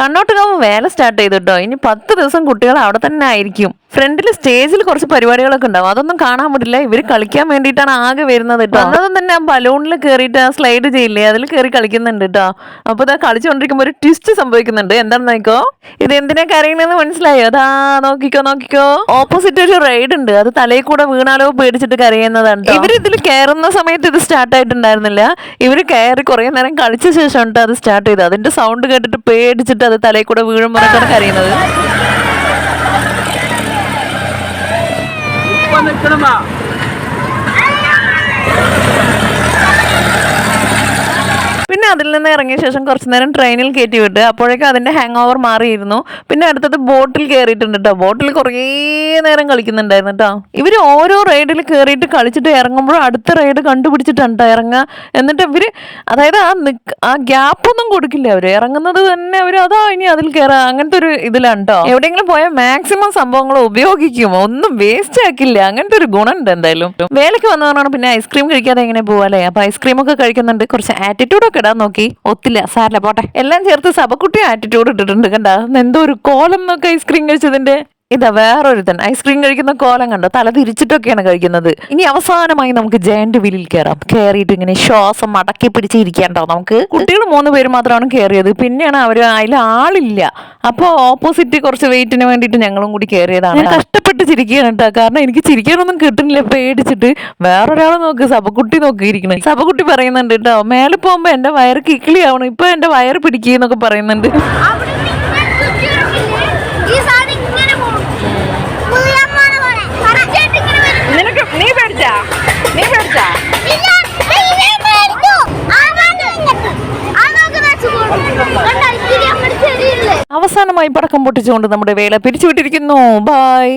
കണ്ണോട്ടുകാവ് വേല സ്റ്റാർട്ട് ചെയ്തു കേട്ടോ. ഇനി 10 ദിവസം കുട്ടികൾ അവിടെ തന്നെ ആയിരിക്കും. ഫ്രണ്ടിൽ സ്റ്റേജിൽ കുറച്ച് പരിപാടികളൊക്കെ ഉണ്ടാവും, അതൊന്നും കാണാൻ പറ്റില്ല. ഇവര് കളിക്കാൻ വേണ്ടിയിട്ടാണ് ആകെ വരുന്നത് കേട്ടോ. അന്നതും തന്നെ ആ ബലൂണിൽ കയറിയിട്ട് ആ സ്ലൈഡ് ചെയ്യില്ലേ, അതിൽ കയറി കളിക്കുന്നുണ്ട് കേട്ടോ. അപ്പൊ ഇതാ കളിച്ചുകൊണ്ടിരിക്കുമ്പോൾ ഒരു ട്വിസ്റ്റ് സംഭവിക്കുന്നുണ്ട്. എന്താണെന്ന് നോക്കോ, ഇത് എന്തിനാ കരയണെന്ന് മനസ്സിലായോ? അതാ നോക്കിക്കോ. ഓപ്പോസിറ്റ് ഒരു റൈഡ് ഉണ്ട്, അത് തലയിൽ കൂടെ വീണാലോ പേടിച്ചിട്ട് കരയുന്നതാണ്. ഇവർ ഇതിൽ കയറുന്ന സമയത്ത് ഇത് സ്റ്റാർട്ട് ആയിട്ടുണ്ടായിരുന്നില്ല. ഇവര് കയറി കുറെ നേരം കളിച്ച ശേഷം അത് സ്റ്റാർട്ട് ചെയ്തത്. അതിന്റെ സൗണ്ട് കേട്ടിട്ട് പേടിച്ചിട്ട് അത് തലയിൽ കൂടെ വീഴുമ്പോഴാണ് കരയുന്നത്. പിന്നെ അതിൽ നിന്ന് ഇറങ്ങിയ ശേഷം കുറച്ച് നേരം ട്രെയിനിൽ കയറ്റി വിട്ട്, അപ്പോഴേക്കും അതിന്റെ ഹാങ് ഓവർ മാറിയിരുന്നു. പിന്നെ അടുത്തത് ബോട്ടിൽ കയറിയിട്ടുണ്ട് കേട്ടോ. ബോട്ടിൽ കുറേ നേരം കളിക്കുന്നുണ്ടായിരുന്നു കേട്ടോ. ഇവര് ഓരോ റൈഡിൽ കയറിയിട്ട് കളിച്ചിട്ട് ഇറങ്ങുമ്പോഴും അടുത്ത റൈഡ് കണ്ടുപിടിച്ചിട്ടാണ് കേട്ടോ ഇറങ്ങുക. എന്നിട്ട് ഇവര് അതായത് ആ ഗ്യാപ്പൊന്നും കൊടുക്കില്ല. അവര് ഇറങ്ങുന്നത് തന്നെ അതാ ഇനി അതിൽ കയറാ, അങ്ങനത്തെ ഒരു ഇതിലാണ് കേട്ടോ. എവിടെയെങ്കിലും പോയാൽ മാക്സിമം സംഭവങ്ങൾ ഉപയോഗിക്കും, ഒന്നും വേസ്റ്റ് ആക്കില്ല. അങ്ങനത്തെ ഒരു ഗുണമുണ്ട് എന്തായാലും. വേലയ്ക്ക് വന്നതാണ്. പിന്നെ ഐസ്ക്രീം കഴിക്കാതെ എങ്ങനെ പോവാല്ലേ? അപ്പൊ ഐസ്ക്രീം ഒക്കെ കഴിക്കുന്നുണ്ട്. കുറച്ച് ആറ്റിറ്റ്യൂഡ് ഒക്കെ ഇടാൻ നോക്കി, ഒത്തില്ല, സാരല്ല പോട്ടെ. എല്ലാം ചേർത്ത് സബക്കുട്ടി ആറ്റിറ്റ്യൂഡ് ഇട്ടിട്ടുണ്ട്. കണ്ട എന്തോ ഒരു കോലം നോക്കി ഐസ്ക്രീം കഴിച്ചതിന്റെ. ഇതാ വേറൊരുത്തൻ ഐസ്ക്രീം കഴിക്കുന്ന കോലം കണ്ടോ, തല തിരിച്ചിട്ടൊക്കെയാണ് കഴിക്കുന്നത്. ഇനി അവസാനമായി നമുക്ക് ജയന്റ് വീലിൽ കയറാം. കയറിയിട്ട് ഇങ്ങനെ ശ്വാസം മടക്കി പിടിച്ചിരിക്കണ്ടോ നമുക്ക്. കുട്ടികൾ 3 പേര് മാത്രമാണ് കയറിയത്. പിന്നെയാണ് അവര് അതിൽ ആളില്ല. അപ്പോൾ ഓപ്പോസിറ്റ് കുറച്ച് വെയിറ്റിന് വേണ്ടിയിട്ട് ഞങ്ങളും കൂടി കയറിയതാണ്. കഷ്ടപ്പെട്ട് ചിരിക്കുകയാണ് കേട്ടോ, കാരണം എനിക്ക് ചിരിക്കാനൊന്നും കിട്ടുന്നില്ല പേടിച്ചിട്ട്. വേറൊരാൾ നോക്ക്, സബക്കുട്ടി നോക്കിയിരിക്കണേ. സബക്കുട്ടി പറയുന്നുണ്ട് കേട്ടോ, മേലെ പോകുമ്പോ എന്റെ വയറ് കിക്കിളി ആവണം, ഇപ്പൊ എന്റെ വയറ് പിടിക്കുന്നൊക്കെ പറയുന്നുണ്ട്. അവസാനമായി പടക്കം പൊട്ടിച്ചുകൊണ്ട് നമ്മുടെ വേല പിരിച്ചുവിട്ടിരിക്കുന്നു. ബൈ.